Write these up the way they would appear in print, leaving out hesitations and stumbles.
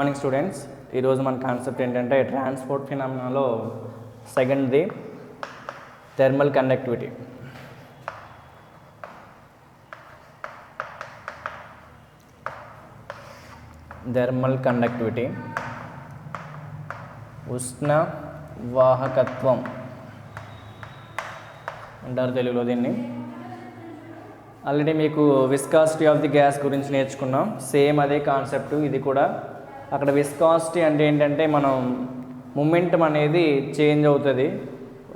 Morning students, ఈరోజు మన concept ఏంటంటే ట్రాన్స్పోర్ట్ ఫినామినాలో సెకండ్ది థర్మల్ కండక్టివిటీ. థర్మల్ కండక్టివిటీ ఉష్ణ వాహకత్వం అంటారు తెలుగులో దీన్ని. ఆల్రెడీ మీకు విస్కాసిటీ ఆఫ్ ది గ్యాస్ గురించి నేర్చుకున్నాం. సేమ్ అదే కాన్సెప్ట్ ఇది కూడా. అక్కడ విస్కాసిటీ అంటే ఏంటంటే మనం మొమెంటం అనేది చేంజ్ అవుతుంది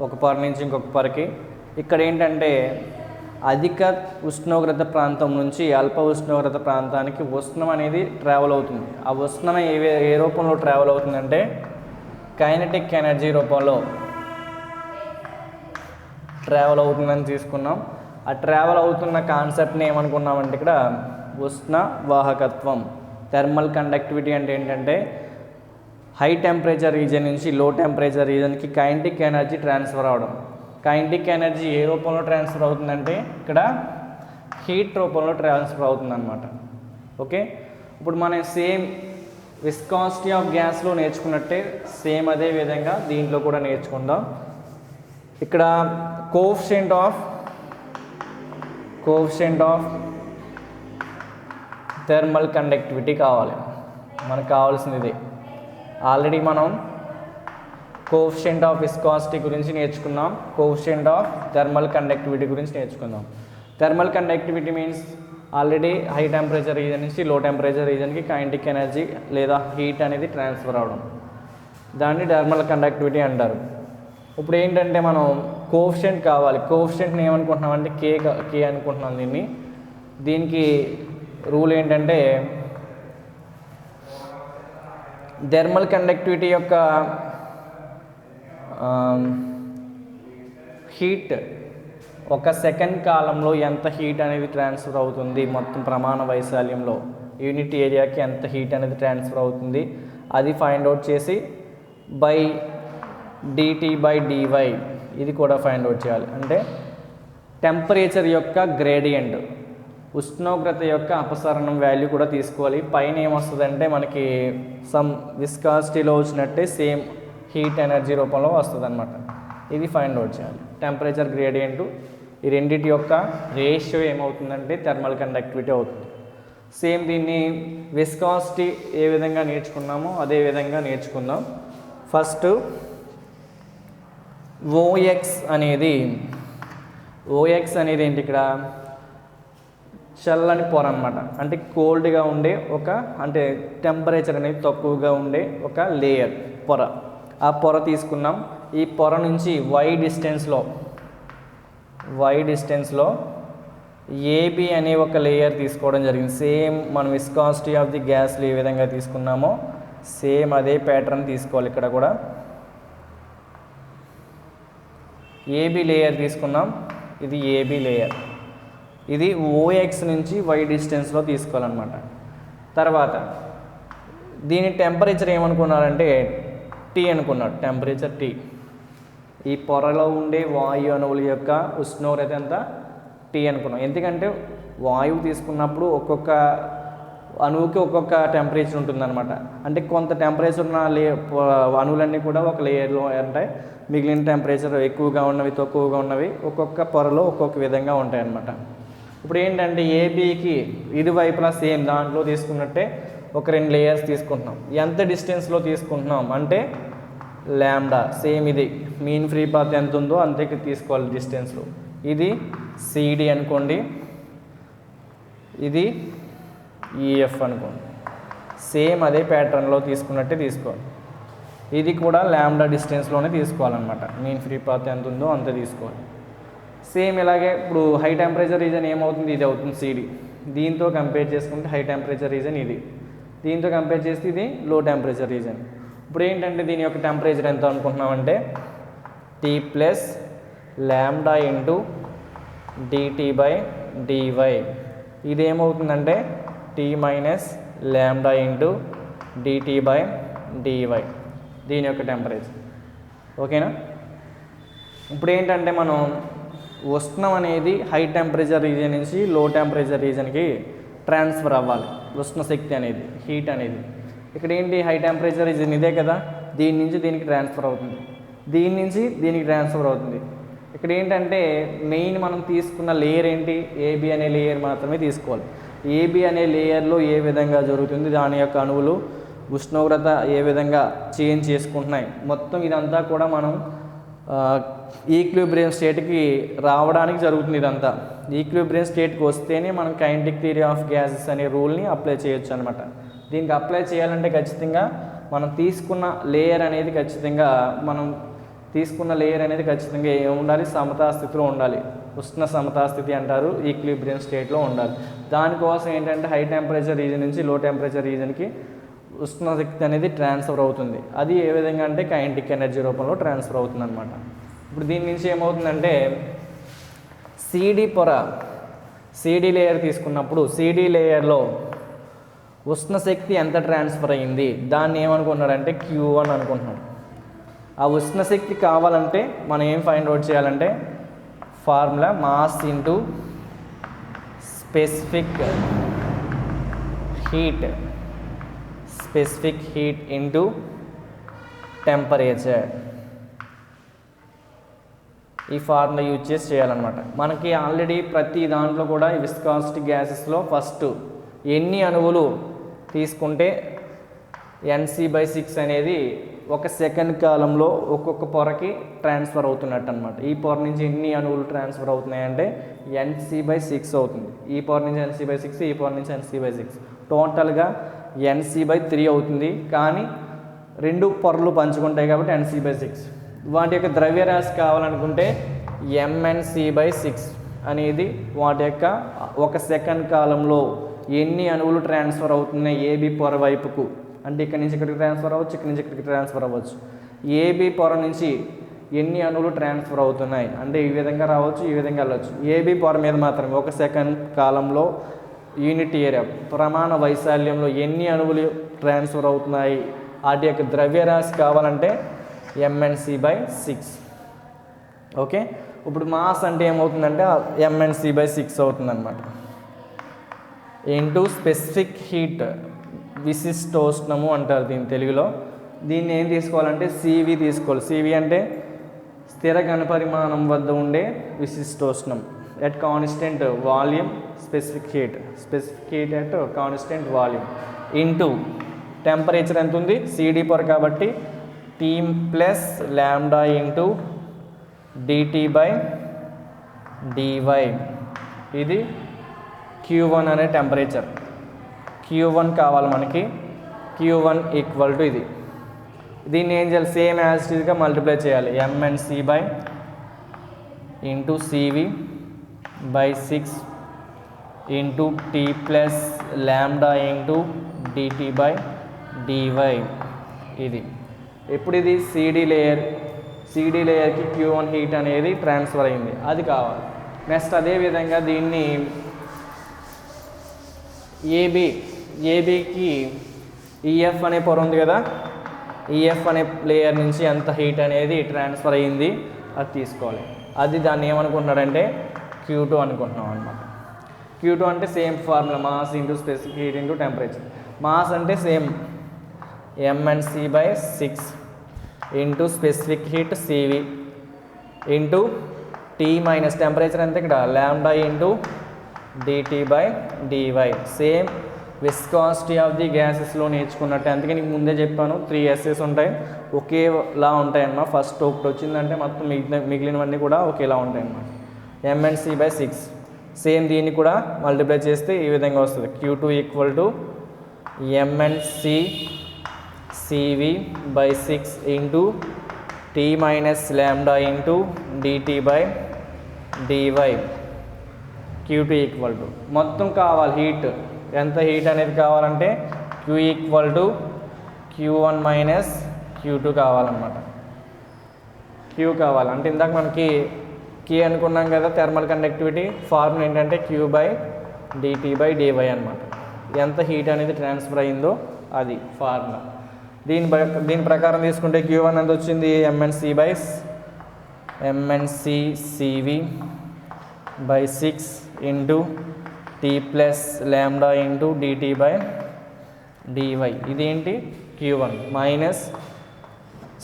ఒక పర్ నుంచి ఇంకొక పర్కి. ఇక్కడ ఏంటంటే అధిక ఉష్ణోగ్రత ప్రాంతం నుంచి అల్ప ఉష్ణోగ్రత ప్రాంతానికి ఉష్ణం అనేది ట్రావెల్ అవుతుంది. ఆ ఉష్ణం ఏ రూపంలో ట్రావెల్ అవుతుందంటే కైనెటిక్ ఎనర్జీ రూపంలో ట్రావెల్ అవుతుందని తీసుకున్నాం. ఆ ట్రావెల్ అవుతున్న కాన్సెప్ట్ని ఏమనుకున్నామంటే ఇక్కడ ఉష్ణ వాహకత్వం. థర్మల్ కండక్టివిటీ అంటే ఏంటంటే హై టెంపరేచర్ రీజన్ నుంచి లో టెంపరేచర్ రీజన్కి కైనెటిక్ ఎనర్జీ ట్రాన్స్ఫర్ అవడం. కైనెటిక్ ఎనర్జీ ఏ రూపంలో ట్రాన్స్ఫర్ అవుతుందంటే ఇక్కడ హీట్ రూపంలో ట్రాన్స్ఫర్ అవుతుందన్నమాట. ఓకే, ఇప్పుడు మనం సేమ్ విస్కాసిటీ ఆఫ్ గ్యాస్లో నేర్చుకున్నట్టే సేమ్ అదే విధంగా దీంట్లో కూడా నేర్చుకుందాం. ఇక్కడ కోఎఫిషియంట్ ఆఫ్ థర్మల్ కండక్టివిటీ కావాలి. మనకు కావాల్సింది ఇది. ఆల్రెడీ మనం కోఎఫిషియంట్ ఆఫ్ విస్కాసిటీ గురించి నేర్చుకున్నాం. కోఎఫిషియంట్ ఆఫ్ థర్మల్ కండక్టివిటీ గురించి నేర్చుకుందాం. Thermal conductivity means already high temperature reason నుంచి లో టెంపరేచర్ రీజన్కి కైనెటిక్ ఎనర్జీ లేదా హీట్ అనేది ట్రాన్స్ఫర్ అవడం, దాన్ని థర్మల్ కండక్టివిటీ అంటారు. ఇప్పుడు ఏంటంటే మనం కోఎఫిషియంట్ కావాలి. కోఎఫిషియంట్ని ఏమనుకుంటున్నాం అంటే కే అనుకుంటున్నాం దీన్ని. దీనికి రూల్ ఏంటంటే థర్మల్ కండక్టివిటీ యొక్క హీట్ ఒక సెకండ్ కాలంలో ఎంత హీట్ అనేది ట్రాన్స్ఫర్ అవుతుంది, మొత్తం ప్రమాణ వైశాల్యంలో యూనిట్ ఏరియాకి ఎంత హీట్ అనేది ట్రాన్స్ఫర్ అవుతుంది, అది ఫైండ్ అవుట్ చేసి బై dt/dy ఇది కూడా ఫైండ్ అవుట్ చేయాలి. అంటే టెంపరేచర్ యొక్క గ్రేడియంట్, ఉష్ణోగ్రత యొక్క అపసరణం వాల్యూ కూడా తీసుకోవాలి. పైన ఏమొస్తుందంటే మనకి సమ్ విస్కాసిటీలో వచ్చినట్టే సేమ్ హీట్ ఎనర్జీ రూపంలో వస్తుంది అనమాట. ఇది ఫైండ్ అవుట్ చేయాలి. టెంపరేచర్ గ్రేడియంట్ ఈ రెండింటి యొక్క రేషియో ఏమవుతుందంటే థర్మల్ కండక్టివిటీ అవుతుంది. సేమ్ దీన్ని విస్కాసిటీ ఏ విధంగా నేర్చుకున్నామో అదే విధంగా నేర్చుకుందాం. ఫస్ట్ ఓఎక్స్ అనేది ఏంటి ఇక్కడ చల్లని పొర అన్నమాట. అంటే కోల్డ్గా ఉండే అంటే టెంపరేచర్ అనేది తక్కువగా ఉండే ఒక లేయర్ పొర. ఆ పొర తీసుకున్నాం. ఈ పొర నుంచి y డిస్టెన్స్లో ఏబి అనే ఒక లేయర్ తీసుకోవడం జరిగింది. సేమ్ మనం విస్కాసిటీ ఆఫ్ ది గ్యాస్లు ఏ విధంగా తీసుకున్నామో సేమ్ అదే ప్యాటర్న్ తీసుకోవాలి. ఇక్కడ కూడా ఏబి లేయర్ తీసుకున్నాం. ఇది ఏబి లేయర్. ఇది ఓఎక్స్ నుంచి y డిస్టెన్స్లో తీసుకోవాలన్నమాట. తర్వాత దీని టెంపరేచర్ ఏమనుకున్నారంటే టీ అనుకున్నాడు. Temperature T. ఈ పొరలో ఉండే వాయు అణువుల యొక్క ఉష్ణోగ్రత ఎంత టీ అనుకున్నాం. ఎందుకంటే వాయువు తీసుకున్నప్పుడు ఒక్కొక్క అణువుకి ఒక్కొక్క టెంపరేచర్ ఉంటుందన్నమాట. అంటే కొంత టెంపరేచర్ ఉన్న అణువులన్నీ కూడా ఒక లేయర్లో ఉంటాయి. మిగిలిన టెంపరేచర్ ఎక్కువగా ఉన్నవి తక్కువగా ఉన్నవి ఒక్కొక్క పొరలో ఒక్కొక్క విధంగా ఉంటాయి అన్నమాట. ఇప్పుడు ఏంటంటే ఏబీకి ఇరువైపులా సేమ్ దాంట్లో తీసుకున్నట్టే ఒక 2 లేయర్స్ తీసుకుంటున్నాం. ఎంత డిస్టెన్స్లో తీసుకుంటున్నాం అంటే ల్యాండా. సేమ్ ఇది మీన్ ఫ్రీ పాత్ ఎంత ఉందో అంతే తీసుకోవాలి డిస్టెన్స్లో. ఇది సిడి అనుకోండి, ఇది ఈఎఫ్ అనుకోండి. సేమ్ అదే ప్యాటర్న్లో తీసుకున్నట్టే తీసుకోవాలి. ఇది కూడా ల్యాండా డిస్టెన్స్లోనే తీసుకోవాలన్నమాట. మీన్ ఫ్రీ పాత్ ఎంత ఉందో అంతే తీసుకోవాలి. సేమ్ ఇలాగే ఇప్పుడు హై టెంపరేచర్ రీజన్ ఏమవుతుంది, ఇది అవుతుంది సిడి. దీంతో కంపేర్ చేసుకుంటే హై టెంపరేచర్ రీజన్ ఇది, దీంతో కంపేర్ చేస్తే ఇది లో టెంపరేచర్ రీజన్. ఇప్పుడు ఏంటంటే దీని యొక్క టెంపరేచర్ ఎంత అనుకుంటున్నామంటే T plus lambda into dt/dy. ఇది ఏమవుతుందంటే tea minus lambda into dt/dy దీని యొక్క టెంపరేచర్. ఓకేనా. ఇప్పుడు ఏంటంటే మనం ఉష్ణం అనేది హై టెంపరేచర్ రీజన్ నుంచి లో టెంపరేచర్ రీజన్కి ట్రాన్స్ఫర్ అవ్వాలి. ఉష్ణ శక్తి అనేది, హీట్ అనేది. ఇక్కడ ఏంటి హై టెంపరేచర్ రీజన్ ఇదే కదా, దీని నుంచి దీనికి ట్రాన్స్ఫర్ అవుతుంది, దీని నుంచి దీనికి ట్రాన్స్ఫర్ అవుతుంది. ఇక్కడ ఏంటంటే మెయిన్ మనం తీసుకున్న లేయర్ ఏంటి, ఏబి అనే లేయర్ మాత్రమే తీసుకోవాలి. ఏబి అనే లేయర్లో ఏ విధంగా జరుగుతుంది, దాని యొక్క అణువులు ఉష్ణోగ్రత ఏ విధంగా చేంజ్ చేసుకుంటున్నాయి, మొత్తం ఇదంతా కూడా మనం ఈక్విలిబ్రియం స్టేట్కి రావడానికి జరుగుతుంది. ఇదంతా ఈక్విలిబ్రియం స్టేట్కి వస్తేనే మనం కైనెటిక్ థియరీ ఆఫ్ గ్యాసెస్ అనే రూల్ని అప్లై చేయొచ్చు అనమాట. దీనికి అప్లై చేయాలంటే ఖచ్చితంగా మనం తీసుకున్న లేయర్ అనేది ఖచ్చితంగా ఏముండాలి, సమతా స్థితిలో ఉండాలి. ఉష్ణ సమతా స్థితి అంటారు, ఈక్విలిబ్రియం స్టేట్లో ఉండాలి. దానికోసం ఏంటంటే హై టెంపరేచర్ రీజన్ నుంచి లో టెంపరేచర్ రీజన్కి ఉష్ణశక్తి అనేది ట్రాన్స్ఫర్ అవుతుంది. అది ఏ విధంగా అంటే కైనెటిక్ ఎనర్జీ రూపంలో ట్రాన్స్ఫర్ అవుతుంది అనమాట. ఇప్పుడు దీని నుంచి ఏమవుతుందంటే సిడి లేయర్ తీసుకున్నప్పుడు సిడి లేయర్లో ఉష్ణశక్తి ఎంత ట్రాన్స్ఫర్ అయ్యింది దాన్ని ఏమనుకున్నాడంటే Q1 అనుకుంటున్నాం. ఆ ఉష్ణశక్తి కావాలంటే మనం ఏం ఫైండ్ అవుట్ చేయాలంటే formula mass into specific heat into temperature, ఈ ఫార్ములా యూజ్ చేసి చేయాలన్నమాట. మనకి ఆల్రెడీ ప్రతి దాంట్లో కూడా ఈ విస్కాసిటీ గ్యాసెస్లో ఫస్ట్ ఎన్ని అణువులు తీసుకుంటే NC/6 అనేది ఒక సెకండ్ కాలంలో ఒక్కొక్క పొరకి ట్రాన్స్ఫర్ అవుతున్నట్టు అనమాట. ఈ పొర నుంచి ఎన్ని అణువులు ట్రాన్స్ఫర్ అవుతున్నాయంటే NC/6 అవుతుంది. ఈ పొర నుంచి NC/6, ఈ పొర నుంచి NC/6, టోటల్గా NC/3 అవుతుంది. కానీ రెండు పొరలు పంచుకుంటాయి కాబట్టి NC/6. వాటి యొక్క ద్రవ్యరాశి కావాలనుకుంటే MnC/6 అనేది వాటి యొక్క ఒక సెకండ్ కాలంలో ఎన్ని అణువులు ట్రాన్స్ఫర్ అవుతున్నాయి ఏబి పొర వైపుకు, అంటే ఇక్కడ నుంచి ఇక్కడికి ట్రాన్స్ఫర్ అవ్వచ్చు, ఇక్కడ నుంచి ఇక్కడికి ట్రాన్స్ఫర్ అవ్వచ్చు. ఏబి పొర నుంచి ఎన్ని అణువులు ట్రాన్స్ఫర్ అవుతున్నాయి అంటే ఈ విధంగా రావచ్చు, ఈ విధంగా వెళ్ళవచ్చు. ఏబి పొర మీద మాత్రమే ఒక సెకండ్ కాలంలో యూనిట్ ఏరియా ప్రమాణ వైశాల్యంలో ఎన్ని అణువులు ట్రాన్స్ఫర్ అవుతున్నాయి వాటి యొక్క ద్రవ్యరాశి కావాలంటే MnC/6. ఓకే, ఇప్పుడు మాస్ అంటే ఏమవుతుందంటే MnC/6 అవుతుందన్నమాట. ఇంటూ స్పెసిఫిక్ హీట్, విశిష్టోష్ణము అంటారు దీని తెలుగులో. దీన్ని ఏం తీసుకోవాలంటే CV తీసుకోవాలి. CV అంటే స్థిర ఘనపరిమాణం వద్ద ఉండే విశిష్టోష్ణం at constant volume, specific heat at constant volume into temperature ఎంత ఉంది CD పొర కాబట్టి T plus lambda into dT/dy. ఇది Q1 అనే టెంపరేచర్. Q1 కావాలి మనకి. Q1 ఈక్వల్ టు ఇది. దీన్ని ఏం చేయాలి, సేమ్ యాజ్ ఇట్ ఈస్గా మల్టిప్లై చేయాలి. MnC/ఇంటూ CV/6 into T plus lambda into dT/dy. ఇది ఎప్పుడు ఇది CD లేయర్కి Q1 హీట్ అనేది ట్రాన్స్ఫర్ అయింది, అది కావాలి. నెక్స్ట్ అదేవిధంగా దీన్ని ఏబికి EF అనే పొర ఉంది కదా, EF అనే లేయర్ నుంచి ఎంత హీట్ అనేది ట్రాన్స్ఫర్ అయ్యింది అది తీసుకోవాలి. అది దాన్ని ఏమనుకుంటున్నాడంటే Q2 అనుకుంటున్నాం అనమాట. Q2 అంటే same formula mass into specific heat into temperature. Mass అంటే same MnC/6 into specific heat CV into T minus temperature అంతే ఇక్కడ lambda into dT/dy. Same viscosity of the గ్యాసెస్లో నేర్చుకున్నట్టు. అందుకే నీకు ముందే చెప్పాను 3 essays ఉంటాయి, ఒకేలా ఉంటాయి అన్నమాట. ఫస్ట్ ఒకటి వచ్చిందంటే మొత్తం మిగిలినవన్నీ కూడా ఒకేలా ఉంటాయి అన్నమాట. MnC/6 సేమ్ దీన్ని కూడా మల్టిప్లై చేస్తే ఈ విధంగా వస్తుంది. Q2 equal to MnCCV/6 into T minus lambda into dT/dy. Q2 equal to మొత్తం కావాలి హీట్, ఎంత హీట్ అనేది కావాలంటే Q equal to Q1 minus Q2 కావాలన్నమాట. Q కావాలి అంటే ఇందాక మనకి K అనుకున్నాం కదా, థర్మల్ కండక్టివిటీ ఫార్ములా ఏంటంటే Q/dT/dy అనమాట. ఎంత హీట్ అనేది ట్రాన్స్ఫర్ అయిందో అది ఫార్ములా. దీని ప్రకారం తీసుకుంటే Q1 ఎంత వచ్చింది, MnCCV/6 into T plus lambda into dT/dy. dy. ఇదేంటి Q1 మైనస్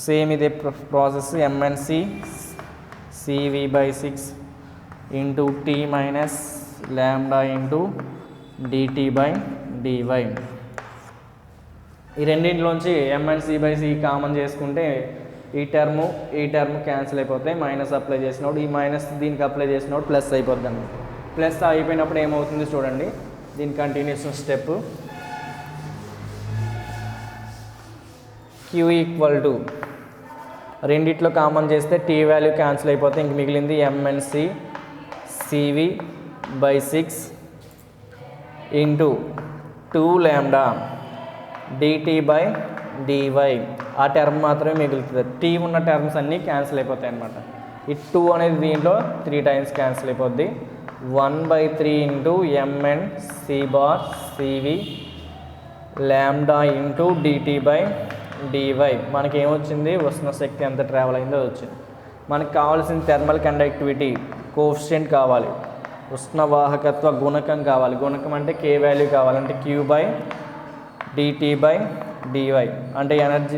సేమ్ ఇదే process MnC CV/6 into T minus lambda into dt/dy. ఈ రెండింటిలోంచి MnC/C కామన్ చేసుకుంటే ఈ టర్మ్ క్యాన్సిల్ అయిపోతాయి. మైనస్ అప్లై చేసినప్పుడు ఈ మైనస్ దీనికి అప్లై చేసినప్పుడు ప్లస్ అయిపోద్ది అన్నమాట. ప్లస్ అయిపోయినప్పుడు ఏమవుతుంది చూడండి, దీని continuation step Q equal to రెండిట్లో కామన్ చేస్తే T వాల్యూ క్యాన్సిల్ అయిపోతే ఇంక మిగిలింది MnC CV/6 into 2 lambda dt/dy. ఆ టర్మ్ మాత్రమే మిగులుతుంది. T ఉన్న టర్మ్స్ అన్నీ క్యాన్సిల్ అయిపోతాయి అన్నమాట. ఈ 2 అనేది దీంట్లో 3 టైమ్స్ క్యాన్సిల్ అయిపోద్ది. 1/3 into MnC/CV lambda into dt/dy. మనకి ఏమొచ్చింది, ఉష్ణ శక్తి ఎంత ట్రావెల్ అయిందో వచ్చింది. మనకు కావాల్సిన థర్మల్ కండక్టివిటీ కోఎఫిషియంట్ కావాలి, ఉష్ణ వాహకత్వ గుణకం కావాలి. గుణకం అంటే K వాల్యూ కావాలంటే Q/dt/dy. అంటే ఎనర్జీ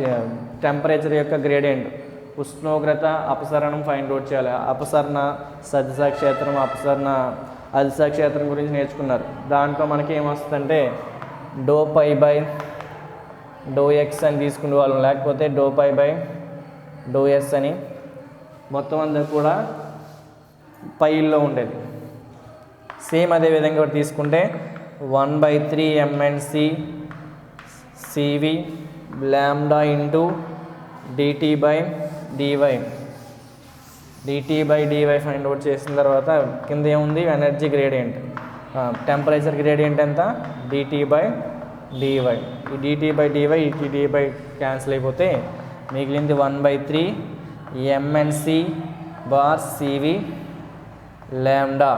టెంపరేచర్ యొక్క గ్రేడియంట్, ఉష్ణోగ్రత, అపసరణం ఫైండ్ అవుట్ చేయాలి. అపసరణ సదిశా క్షేత్రం, అపసరణ అదిశా క్షేత్రం గురించి నేర్చుకున్నారు. దాంట్లో మనకి ఏమొస్తుందంటే ∂π/∂x అని తీసుకునే వాళ్ళం, లేకపోతే ∂π/∂s అని. మొత్తం అంతా కూడా పైల్లో ఉండేది. సేమ్ అదే విధంగా ఒకటి తీసుకుంటే 1/3 MnC CV lambda into dt/dy find out చేసిన తర్వాత కింద ఏముంది, ఎనర్జీ గ్రేడియంట్, టెంపరేచర్ గ్రేడియంట్ ఎంత, dt/dy. ఈ dt/dy ఈ dt/dy క్యాన్సిల్ అయిపోతే మిగిలింది 1/3 MnC/CV లాంబ్డా.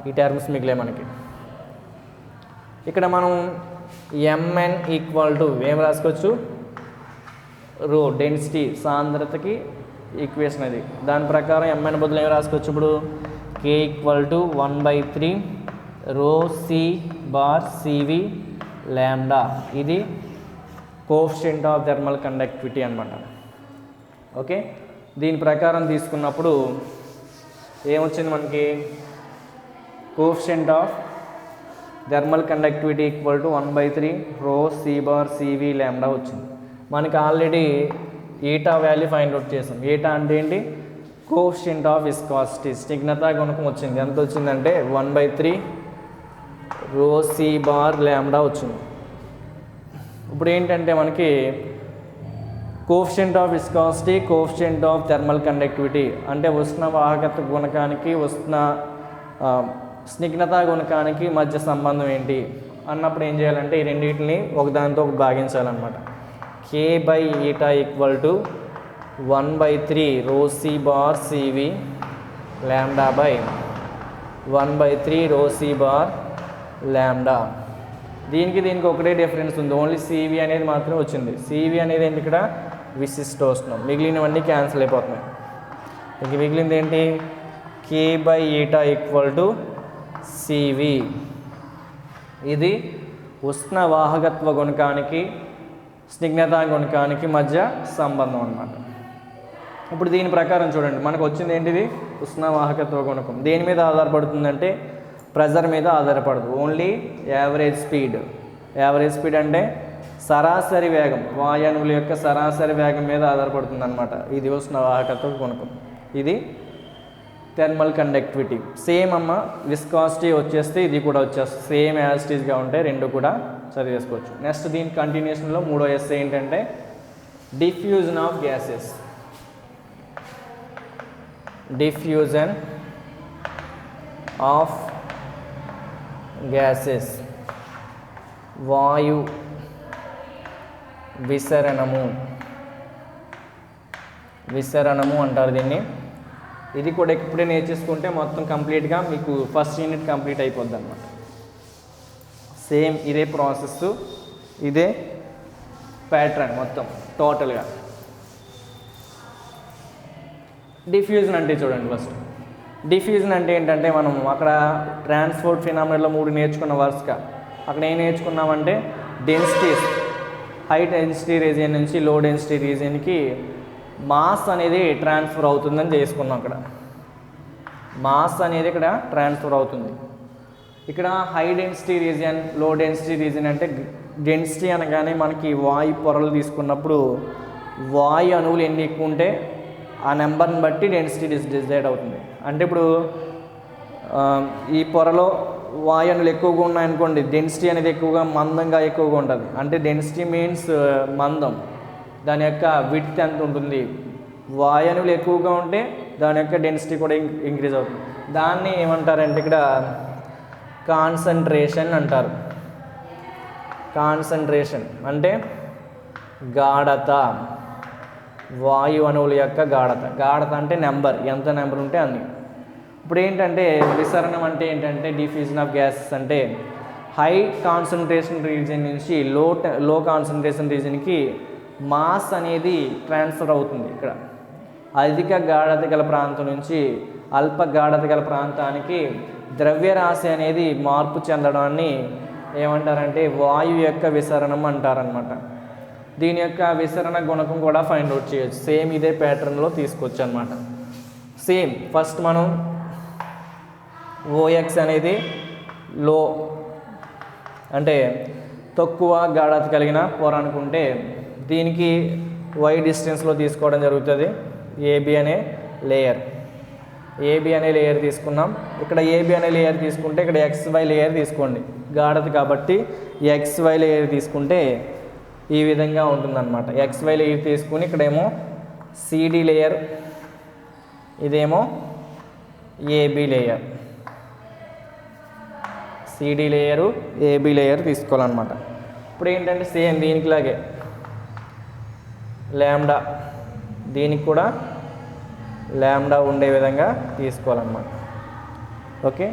ఈ టర్మ్స్ మిగిలాయి మనకి. ఇక్కడ మనం Mn ఈక్వల్ టు ఏం రాసుకోవచ్చు, రో డెన్సిటీ సాంద్రతకి ఈక్వేషన్ అది. దాని ప్రకారం Mn బదులు ఏం రాసుకోవచ్చు ఇప్పుడు, K equal to 1/3 ρC/CV lambda. ఇది కోఎఫిషియంట్ ఆఫ్ థర్మల్ కండక్టివిటీ అనమాట. ఓకే, దీని ప్రకారం తీసుకున్నప్పుడు ఏమొచ్చింది మనకి, coefficient of thermal conductivity equal to 1/3 ρC/CV lambda వచ్చింది. మనకి already eta value find out చేసాం. ఈటా అంటే ఏంటి, కోఎఫిషియంట్ ఆఫ్ విస్కాసిటీ, స్నిగ్ధతా గుణకం వచ్చింది. ఎంత వచ్చిందంటే 1/3 ρC/లాంబ్డా వచ్చింది. ఇప్పుడు ఏంటంటే మనకి coefficient of viscosity, coefficient of thermal conductivity అంటే ఉష్ణ వాహకత్వ గుణకానికి స్నిగ్ధతా గుణకానికి మధ్య సంబంధం ఏంటి అన్నప్పుడు ఏం చేయాలంటే ఈ రెండింటిని ఒకదానితో ఒకటి భాగించాలన్నమాట. K/ఈటా equal to 1/3 ρC/CV lambda by 1/3 ρC/లాంబ్డా. దీనికి ఒకటే డిఫరెన్స్ ఉంది, ఓన్లీ CV అనేది మాత్రమే వచ్చింది. CV అనేది ఏంటి, ఇక్కడ విశిష్టోష్ణం. మిగిలినవన్నీ క్యాన్సిల్ అయిపోతున్నాయి. ఇంక మిగిలింది ఏంటి, K/ఈటా ఈక్వల్ టు CV. ఇది ఉష్ణ వాహకత్వ గుణకానికి స్నిగ్ధతా గుణకానికి మధ్య సంబంధం అన్నమాట. ఇప్పుడు దీని ప్రకారం చూడండి, మనకు వచ్చింది ఏంటిది, ఉష్ణ వాహకత్వ గుణకం. దేని మీద ఆధారపడుతుందంటే ప్రెజర్ మీద ఆధారపడదు, only average speed. Average speed అంటే సరాసరి వేగం, వాయువుల యొక్క సరాసరి వేగం మీద ఆధారపడుతుంది అన్నమాట. ఇది ఉష్ణ వాహకత్వ గుణకం, ఇది థర్మల్ కండక్టివిటీ. సేమ్ అమ్మ విస్కాసిటీ వచ్చేస్తే ఇది కూడా వచ్చేస్తుంది, సేమ్ యాజిటీస్గా ఉంటాయి, రెండు కూడా చదివేసుకోవచ్చు. నెక్స్ట్ దీని కంటిన్యూషన్లో మూడో ఎస్ ఏంటంటే diffusion of gases. Diffusion of gases, వాయు విసరణము అంటారు దీన్ని. ఇది కూడా ఇప్పుడే నేర్చేసుకుంటే మొత్తం కంప్లీట్గా మీకు ఫస్ట్ యూనిట్ కంప్లీట్ అయిపోద్ది అన్నమాట. సేమ్ ఇదే ప్రాసెస్, ఇదే ప్యాటర్న్ మొత్తం టోటల్గా. డిఫ్యూజన్ అంటే చూడండి, ఫస్ట్ డిఫ్యూజన్ అంటే ఏంటంటే మనం అక్కడ ట్రాన్స్పోర్ట్ ఫినామినాలో 3 నేర్చుకున్న వరుసగా. అక్కడ ఏం నేర్చుకున్నామంటే డెన్సిటీస్, హై డెన్సిటీ రీజియన్ నుంచి లో డెన్సిటీ రీజియన్కి మాస్ అనేది ట్రాన్స్ఫర్ అవుతుందని చేసుకున్నాం. అక్కడ మాస్ అనేది ఇక్కడ ట్రాన్స్ఫర్ అవుతుంది. ఇక్కడ high density region, low density region అంటే డెన్సిటీ అనగానే మనకి వాయు పొరలు తీసుకున్నప్పుడు వాయు అణువులు ఎన్ని ఎక్కువ ఉంటే ఆ నెంబర్ని బట్టి డెన్సిటీ డిసైడ్ అవుతుంది. అంటే ఇప్పుడు ఈ పొరలో వాయు అణువులు ఎక్కువగా ఉన్నాయనుకోండి, డెన్సిటీ అనేది మందంగా ఎక్కువగా ఉంటుంది. అంటే డెన్సిటీ మీన్స్ మందం, దాని యొక్క విడ్త్ ఎంత ఉంటుంది. వాయు అణువులు ఎక్కువగా ఉంటే దాని యొక్క డెన్సిటీ కూడా ఇంక్రీజ్ అవుతుంది. దాన్ని ఏమంటారంటే ఇక్కడ కాన్సన్ట్రేషన్ అంటారు. కాన్సన్ట్రేషన్ అంటే గాఢత, వాయు అణువుల యొక్క గాఢత. గాఢత అంటే నెంబర్, ఎంత నెంబర్ ఉంటే అన్ని. ఇప్పుడు ఏంటంటే విసరణం అంటే ఏంటంటే డిఫ్యూజన్ ఆఫ్ గ్యాసెస్ అంటే హై కాన్సన్ట్రేషన్ రీజియన్ నుంచి లో కాన్సన్ట్రేషన్ రీజియన్కి మాస్ అనేది ట్రాన్స్ఫర్ అవుతుంది. ఇక్కడ అధిక గాఢత గల ప్రాంతం నుంచి అల్ప గాఢత గల ప్రాంతానికి ద్రవ్యరాశి అనేది మార్పు చెందడాన్ని ఏమంటారంటే వాయువు యొక్క విసరణం అంటారనమాట. దీని యొక్క విసరణ గుణకం కూడా ఫైండ్ అవుట్ చేయొచ్చు. సేమ్ ఇదే ప్యాటర్న్లో తీసుకోవచ్చు అనమాట. సేమ్ ఫస్ట్ మనం ఓఎక్స్ అనేది లో అంటే తక్కువ గాఢత కలిగిన పొర అనుకుంటే దీనికి వై డిస్టెన్స్లో తీసుకోవడం జరుగుతుంది. ఏబి అనే లేయర్, ఏబి అనే లేయర్ తీసుకున్నాం. ఇక్కడ ఏబి అనే లేయర్ తీసుకుంటే ఇక్కడ ఎక్స్వై లేయర్ తీసుకోండి, గాఢత కాబట్టి ఎక్స్వై లేయర్ తీసుకుంటే ఈ విధంగా ఉంటుందన్నమాట. ఎక్స్వై లేయర్ తీసుకుని ఇక్కడేమో సిడి లేయర్, ఇదేమో A B layer. C D layer, A B layer తీసుకోవాలన్నమాట. ఇప్పుడు ఏంటంటే సేమ్ దీనికిలాగే ల్యాండా, దీనికి కూడా ల్యాండా ఉండే విధంగా తీసుకోవాలన్నమాట. ఓకే,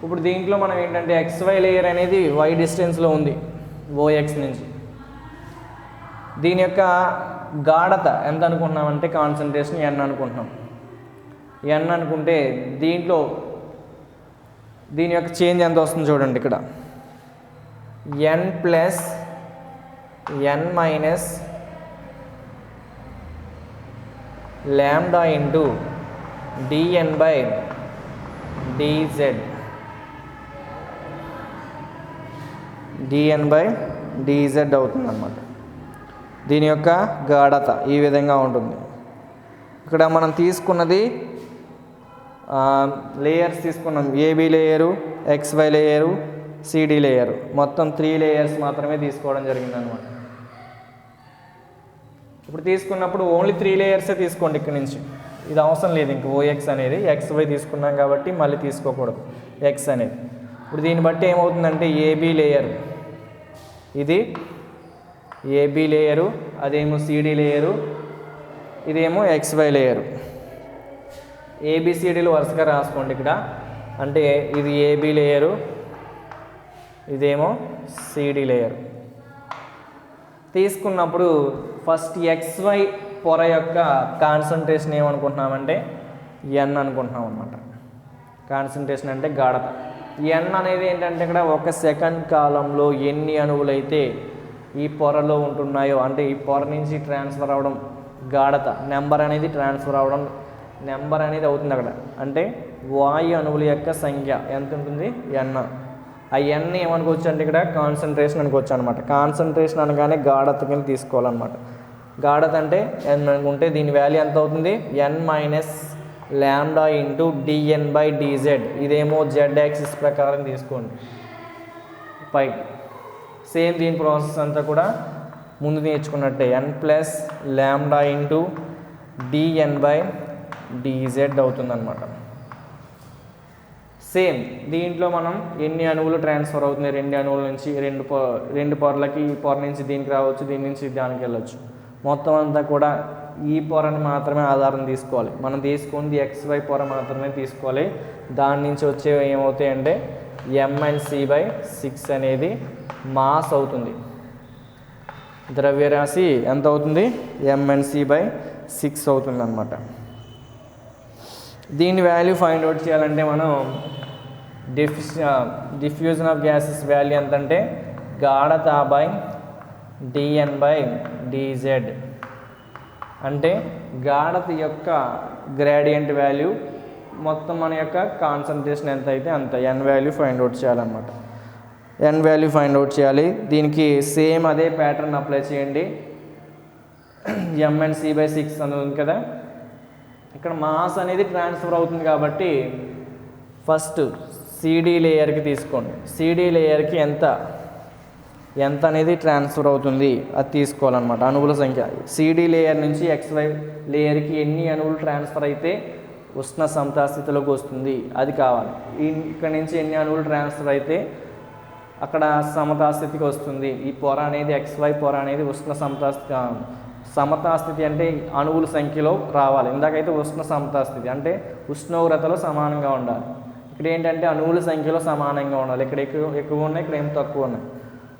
ఇప్పుడు దీంట్లో మనం ఏంటంటే ఎక్స్వై లేయర్ అనేది వై డిస్టెన్స్లో ఉంది ఓఎక్స్ నుంచి. దీని యొక్క గాఢత ఎంత అనుకుంటున్నామంటే కాన్సన్ట్రేషన్ ఎన్ అనుకుంటున్నాం. ఎన్ అనుకుంటే దీంట్లో దీని యొక్క చేంజ్ ఎంత వస్తుంది చూడండి. ఇక్కడ n plus n minus lambda into d n by d z, d n by d z అవుతుంది అన్నమాట. దీని యొక్క గాఢత ఈ విధంగా ఉంటుంది. ఇక్కడ మనం తీసుకున్నది లేయర్స్ తీసుకున్నాం. A B layer, X Y layer, C D layer, మొత్తం 3 లేయర్స్ మాత్రమే తీసుకోవడం జరిగిందనమాట. ఇప్పుడు తీసుకున్నప్పుడు ఓన్లీ 3 లేయర్సే తీసుకోండి. ఇక్కడ నుంచి ఇది అవసరం లేదు. ఇంక ఓఎక్స్ అనేది ఎక్స్వై తీసుకున్నాం కాబట్టి మళ్ళీ తీసుకోకూడదు ఎక్స్ అనేది. ఇప్పుడు దీన్ని బట్టి ఏమవుతుందంటే ఏబి లేయర్, ఇది ఏబి లేయరు, అదేమో సిడి లేయరు, ఇదేమో ఎక్స్వై లేయరు. ఏబిసిడీలు వరుసగా రాసుకోండి ఇక్కడ. అంటే ఇది ఏబి లేయరు, ఇదేమో సిడి లేయర్. తీసుకున్నప్పుడు ఫస్ట్ ఎక్స్వై పొర యొక్క కాన్సన్ట్రేషన్ ఏమనుకుంటున్నామంటే ఎన్ అనుకుంటున్నాం అన్నమాట. కాన్సన్ట్రేషన్ అంటే గాఢత. ఎన్ అనేది ఏంటంటే ఇక్కడ 1 సెకండ్ కాలంలో ఎన్ని అణువులైతే ఈ పొరలో ఉంటున్నాయో, అంటే ఈ పొర నుంచి ట్రాన్స్ఫర్ అవ్వడం గాఢత, నెంబర్ అనేది ట్రాన్స్ఫర్ అవ్వడం నెంబర్ అనేది అవుతుంది అక్కడ. అంటే వాయు అణువుల యొక్క సంఖ్య ఎంత ఉంటుంది ఎన్. ఆ ఎన్ ఏమనుకోవచ్చు అంటే ఇక్కడ కాన్సన్ట్రేషన్ అనుకోవచ్చు అనమాట. కాన్సన్ట్రేషన్ అనగానే గాఢత కింద తీసుకోవాలన్నమాట. గాఢత అంటే ఎన్ అనుకుంటే దీని వాల్యూ ఎంత అవుతుంది n minus lambda into d n by d z. ఇదేమో జెడ్ యాక్సిస్ ప్రకారం తీసుకోండి పైకి. సేమ్ దీని ప్రాసెస్ అంతా కూడా ముందు నేర్చుకున్నట్టే n plus lambda into d n by d z అవుతుందన్నమాట. సేమ్ దీంట్లో మనం ఎన్ని అణువులు ట్రాన్స్ఫర్ అవుతున్నాయి, 2 అణువుల నుంచి 2 పొరలకి, ఈ పొర నుంచి దీనికి రావచ్చు, దీని నుంచి దానికి వెళ్ళొచ్చు. మొత్తం అంతా కూడా ఈ పొరని మాత్రమే ఆధారం తీసుకోవాలి. మనం తీసుకుంది ఎక్స్వై పొర మాత్రమే తీసుకోవాలి. దాని నుంచి వచ్చే ఏమవుతాయి అంటే mnc/6 అనేది మాస్ అవుతుంది. ద్రవ్యరాశి ఎంత అవుతుంది mnc/6 అవుతుంది అన్నమాట. దీని వాల్యూ ఫైండ్ అవుట్ చేయాలంటే మనం డిఫ్యూజన్ ఆఫ్ గ్యాసెస్ వాల్యూ ఎంత అంటే గాఢత బై dn బై dz. అంటే గాఢత యొక్క గ్రేడియంట్ వాల్యూ మొత్తం మన యొక్క కాన్సన్ట్రేషన్ ఎంత అయితే అంత n వాల్యూ ఫైండ్ అవుట్ చేయాలన్నమాట. n వాల్యూ ఫైండ్ అవుట్ చేయాలి. దీనికి సేమ్ అదే ప్యాటర్న్ అప్లై చేయండి. mnc/6 అని ఉంది కదా, ఇక్కడ మాస్ అనేది ట్రాన్స్ఫర్ అవుతుంది కాబట్టి ఫస్ట్ సిడి లేయర్కి తీసుకోండి. సిడి లేయర్కి ఎంత అనేది ట్రాన్స్ఫర్ అవుతుంది అది తీసుకోవాలన్నమాట. అణువుల సంఖ్య సిడి లేయర్ నుంచి XY లేయర్కి ఎన్ని అణువులు ట్రాన్స్ఫర్ అయితే ఉష్ణ సమతాస్థితిలోకి వస్తుంది అది కావాలి. ఇక్కడ నుంచి ఎన్ని అణువులు ట్రాన్స్ఫర్ అయితే అక్కడ సమతాస్థితికి వస్తుంది. ఈ పొర అనేది XY పొర అనేది ఉష్ణ సమతాస్థితి అంటే అణువుల సంఖ్యలో రావాలి. ఇందాకైతే ఉష్ణ సమతాస్థితి అంటే ఉష్ణోగ్రతలో సమానంగా ఉండాలి. ఇక్కడ ఏంటంటే అణువుల సంఖ్యలో సమానంగా ఉండాలి. ఇక్కడ ఎక్కువ ఉన్నాయి, ఇక్కడ ఏం తక్కువ ఉన్నాయి.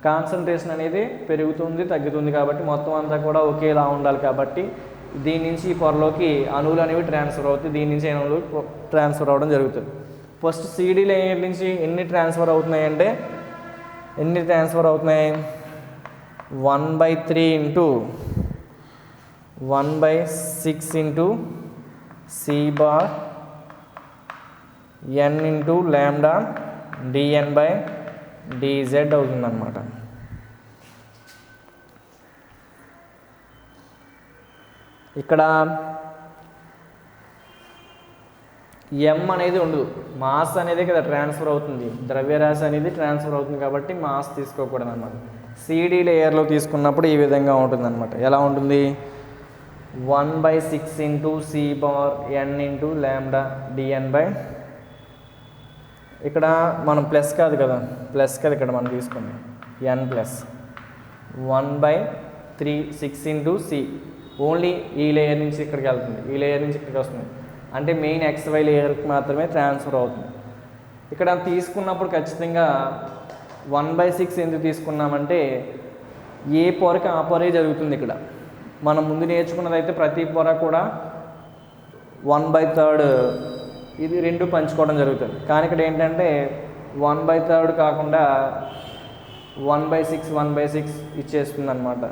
కాన్సన్ట్రేషన్ అనేది పెరుగుతుంది తగ్గుతుంది కాబట్టి మొత్తం అంతా కూడా ఒకేలా ఉండాలి. కాబట్టి దీని నుంచి ఈ పొరలోకి అణువులు అనేవి ట్రాన్స్ఫర్ అవుతాయి, దీని నుంచి అణువులు ట్రాన్స్ఫర్ అవ్వడం జరుగుతుంది. ఫస్ట్ సిడి లేయర్ నుంచి ఎన్ని ట్రాన్స్ఫర్ అవుతున్నాయి అంటే 1/3 into 1/6 into c bar n into lambda dn by dz అవుతుందన్నమాట. ఇక్కడ m అనేది ఉండదు, మాస్ అనేది కదా ట్రాన్స్ఫర్ అవుతుంది, ద్రవ్యరాశి అనేది ట్రాన్స్ఫర్ అవుతుంది కాబట్టి మాస్ తీసుకోకూడదు అన్నమాట. సిడి లేయర్లో తీసుకున్నప్పుడు ఈ విధంగా ఉంటుందన్నమాట. ఎలా ఉంటుంది? 1/6 into c bar n into lambda dn by, ఇక్కడ మనం ప్లస్ కాదు కదా, ఇక్కడ మనం తీసుకుంది n plus 1/6 into c only ఈ లేయర్ నుంచి ఇక్కడికి వెళ్తుంది, ఈ లేయర్ నుంచి ఇక్కడికి వస్తుంది. అంటే మెయిన్ XY లేయర్కి మాత్రమే ట్రాన్స్ఫర్ అవుతుంది. ఇక్కడ తీసుకున్నప్పుడు ఖచ్చితంగా 1/6 ఎందుకు తీసుకున్నామంటే ఏ పొరకి ఆ పొరే జరుగుతుంది. ఇక్కడ మనం ముందు నేర్చుకున్నదైతే ప్రతి పొర కూడా 1/3 ఇది రెండు పంచుకోవడం జరుగుతుంది. కానీ ఇక్కడ ఏంటంటే 1/3 కాకుండా 1/6 ఇచ్చేస్తుంది అనమాట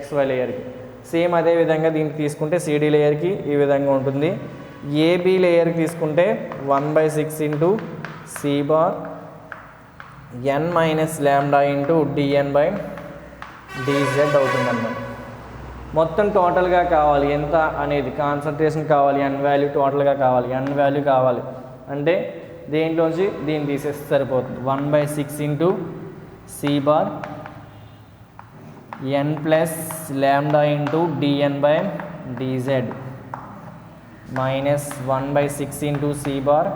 XY లేయర్కి. సేమ్ అదే విధంగా దీనికి తీసుకుంటే సిడి లేయర్కి ఈ విధంగా ఉంటుంది. ఏబి లేయర్కి తీసుకుంటే 1/6 into c bar n minus lambda into dn by dz అవుతుందన్నమాట. మొత్తం టోటల్గా కావాలి ఎంత అనేది, కాన్సన్ట్రేషన్ కావాలి, n వాల్యూ టోటల్గా కావాలి, n వాల్యూ కావాలి అంటే దేంట్లోంచి దీన్ని తీసేస్తే సరిపోతుంది. 1/6 into c bar n plus lambda into dn by dz minus 1/6 into c bar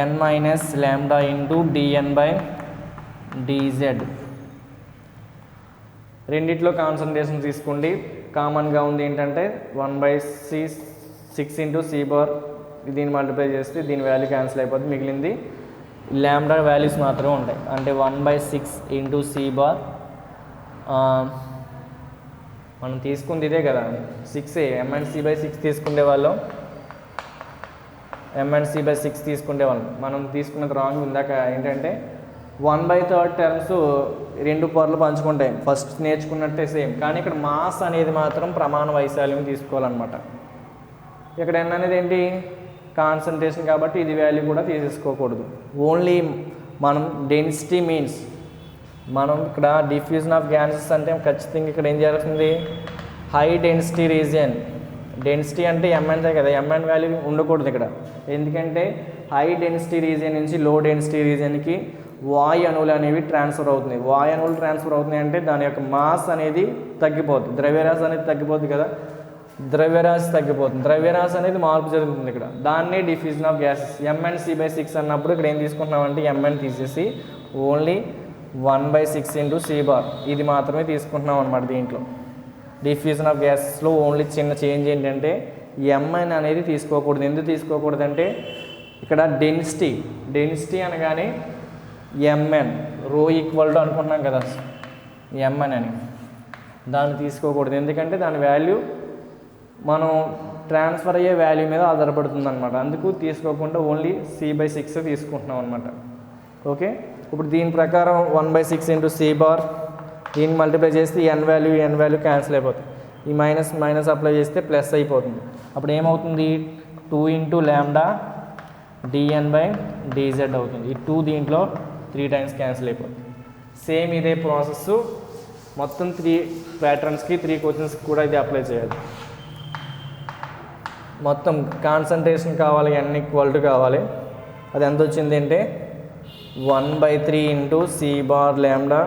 n minus lambda into dn by dz. రెండిట్లో కాన్సన్ట్రేషన్ తీసుకోండి. కామన్గా ఉంది ఏంటంటే 1/6 ఇంటూ c బార్, దీన్ని మల్టిప్లై చేస్తే దీని వాల్యూ క్యాన్సిల్ అయిపోతుంది, మిగిలింది లాంబ్డా వాల్యూస్ మాత్రమే ఉంటాయి. అంటే 1/6 ఇంటూ c బార్ మనం తీసుకుంది ఇదే కదా 6 mnc/6 తీసుకునే వాళ్ళం, mnc/6 తీసుకునే వాళ్ళం. మనం తీసుకున్నది రాంగ్. ఇందాక ఏంటంటే 1/3 టర్మ్స్ రెండు పొరలు పంచుకుంటాయి, ఫస్ట్ నేర్చుకున్నట్టే సేమ్. కానీ ఇక్కడ మాస్ అనేది మాత్రం ప్రమాణ వైశాల్యం తీసుకోవాలన్నమాట. ఇక్కడ n అనేది ఏంటి? కాన్సన్ట్రేషన్ కాబట్టి ఇది వాల్యూ కూడా తీసేసుకోకూడదు. ఓన్లీ మనం డెన్సిటీ మీన్స్ మనం ఇక్కడ డిఫ్యూజన్ ఆఫ్ గ్యాసెస్ అంటే ఖచ్చితంగా ఇక్కడ ఏం జరుగుతుంది? High density region. డెన్సిటీ అంటే mn కదా, mn వాల్యూ ఉండకూడదు ఇక్కడ. ఎందుకంటే హై డెన్సిటీ రీజియన్ నుంచి లో డెన్సిటీ రీజియన్కి వాయు అణువులు అనేవి ట్రాన్స్ఫర్ అవుతున్నాయి. వాయు అణువులు ట్రాన్స్ఫర్ అవుతున్నాయి అంటే దాని యొక్క మాస్ అనేది తగ్గిపోతుంది, ద్రవ్యరాశి అనేది తగ్గిపోతుంది కదా, ద్రవ్యరాశి తగ్గిపోతుంది, ద్రవ్యరాశి అనేది మార్పు జరుగుతుంది ఇక్కడ. దాన్నే డిఫ్యూజన్ ఆఫ్ గ్యాసెస్. mnc/6 అన్నప్పుడు ఇక్కడ ఏం తీసుకుంటున్నామంటే mn తీసేసి ఓన్లీ 1/6 ఇంటూ c బార్ ఇది మాత్రమే తీసుకుంటున్నాం అనమాట. దీంట్లో డిఫ్యూజన్ ఆఫ్ గ్యాసెస్లో ఓన్లీ చిన్న చేంజ్ ఏంటంటే mn అనేది తీసుకోకూడదు. ఎందుకు తీసుకోకూడదు అంటే ఇక్కడ డెన్సిటీ అనగానే mn రో ఈక్వల్ టు అనుకుంటున్నాం కదా mn అని, దాన్ని తీసుకోకూడదు. ఎందుకంటే దాని వాల్యూ మనం ట్రాన్స్ఫర్ అయ్యే వాల్యూ మీద ఆధారపడుతుంది అనమాట. అందుకు తీసుకోకుండా ఓన్లీ c/6 తీసుకుంటున్నాం అనమాట. ఓకే, ఇప్పుడు దీని ప్రకారం 1/6 ఇంటూ c బార్ దీన్ని మల్టిప్లై చేస్తే ఎన్ వాల్యూ క్యాన్సిల్ అయిపోతుంది. ఈ మైనస్ అప్లై చేస్తే ప్లస్ అయిపోతుంది. అప్పుడు ఏమవుతుంది 2 ఇంటూ ల్యాండా dN/dz అవుతుంది. ఈ 2 దీంట్లో 3 టైమ్స్ క్యాన్సిల్ అయిపోతుంది. సేమ్ ఇదే ప్రాసెస్ మొత్తం 3 ప్యాటర్న్స్కి 3 క్వశ్చన్స్కి కూడా ఇది అప్లై చేయాలి. మొత్తం కాన్సన్ట్రేషన్ కావాలి, n ఈక్వల్ టు కావాలి. అది ఎంత వచ్చింది అంటే 1/3 ఇంటూ సి బార్ ల్యాండా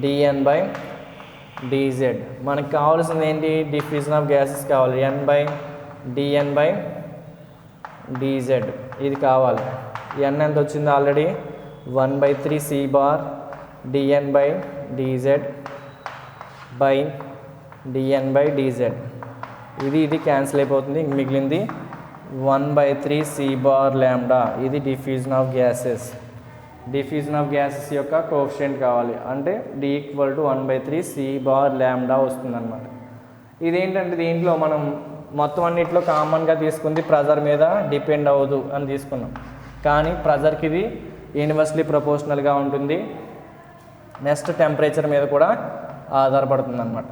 dN/dz. మనకు కావాల్సింది ఏంటి, డిఫ్యూజన్ ఆఫ్ గ్యాసెస్ కావాలి, n/dN/dz ఇది కావాలి. n ఎంత వచ్చింది already 1/3 C bar dN/dz by dN/dz. ఇది క్యాన్సిల్ అయిపోతుంది. మిగిలింది 1/3 సి బార్ ల్యాండా. ఇది diffusion of gases. Diffusion of gases యొక్క కోఎఫిషియంట్ కావాలి అంటే d equal to 1/3 C bar lambda వస్తుందన్నమాట. ఇదేంటంటే దీంట్లో మనం మొత్తం అన్నింటిలో కామన్గా తీసుకుంది ప్రెజర్ మీద డిపెండ్ అవ్వదు అని తీసుకున్నాం. కానీ ప్రెజర్కి ఇది యూనివర్సలీ ప్రపోర్షనల్గా ఉంటుంది. నెక్స్ట్ టెంపరేచర్ మీద కూడా ఆధారపడుతుంది అన్నమాట.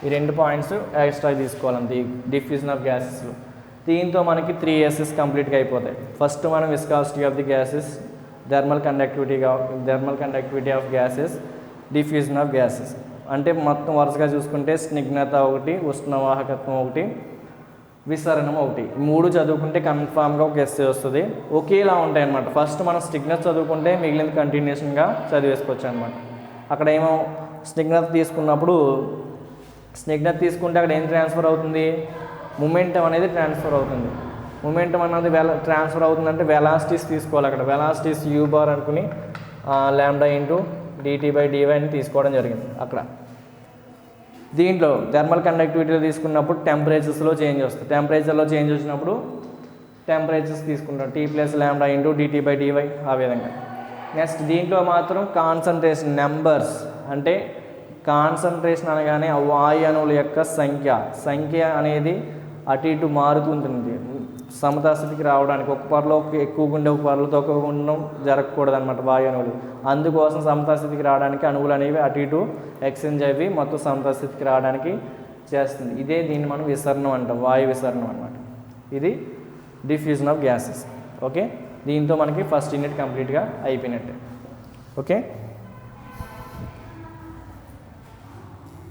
ఈ 2 పాయింట్స్ ఎక్స్ట్రా తీసుకోవాలంతే డిఫ్యూజన్ ఆఫ్ గ్యాసెస్లో. దీంతో మనకి 3 ఎస్ఎస్ కంప్లీట్గా అయిపోతాయి. ఫస్ట్ మనం viscosity of the gases, thermal conductivity of gases, diffusion of gases. అంటే మొత్తం వరుసగా చూసుకుంటే స్నిగ్ధత ఒకటి, ఉష్ణవాహకత్వం ఒకటి, విసరణం ఒకటి. 3 చదువుకుంటే కన్ఫామ్గా ఒక ఎస్సే వస్తుంది. ఒకేలా ఉంటాయి అన్నమాట. ఫస్ట్ మనం స్నిగ్ధత చదువుకుంటే మిగిలిన కంటిన్యూషన్గా చదివేసుకోవచ్చు అనమాట. అక్కడ ఏమో స్నిగ్ధత తీసుకుంటే అక్కడ ఏం ట్రాన్స్ఫర్ అవుతుంది, మొమెంటం అనేది ట్రాన్స్ఫర్ అవుతుంది. మొమెంటం అన్నది ట్రాన్స్ఫర్ అవుతుందంటే వెలాసిటీస్ తీసుకోవాలి. అక్కడ వెలాసిటీస్ యూ బార్ అనుకుని ల్యాండా ఇంటూ dt/dy అని తీసుకోవడం జరిగింది. అక్కడ దీంట్లో థర్మల్ కండక్టివిటీలో తీసుకున్నప్పుడు టెంపరేచర్స్లో చేంజ్ వస్తుంది. టెంపరేచర్లో చేంజ్ వచ్చినప్పుడు టెంపరేచర్స్ తీసుకుంటాం t plus lambda into dt/dy ఆ విధంగా. నెక్స్ట్ దీంట్లో మాత్రం కాన్సన్ట్రేషన్ నెంబర్స్, అంటే కాన్సన్ట్రేషన్ అనగానే వాయు అణువుల యొక్క సంఖ్య అనేది అటు ఇటు మారుతుంటుంది. సమతాస్థితికి రావడానికి ఒక పొరలో ఎక్కువగా ఉండే ఒక పొరలో తక్కువగా ఉండడం జరగకూడదు అనమాట వాయు అణువులు. అందుకోసం సమతాస్థితికి రావడానికి అణువులు అనేవి అటు ఇటు ఎక్స్చేంజ్ అవి మొత్తం సమతాస్థితికి రావడానికి చేస్తుంది. దీన్ని మనం విసరణం అంటాం, వాయు విసరణం అనమాట. ఇది డిఫ్యూజన్ ఆఫ్ గ్యాసెస్. ఓకే, దీంతో మనకి ఫస్ట్ యూనిట్ కంప్లీట్గా అయిపోయినట్టే. ఓకే.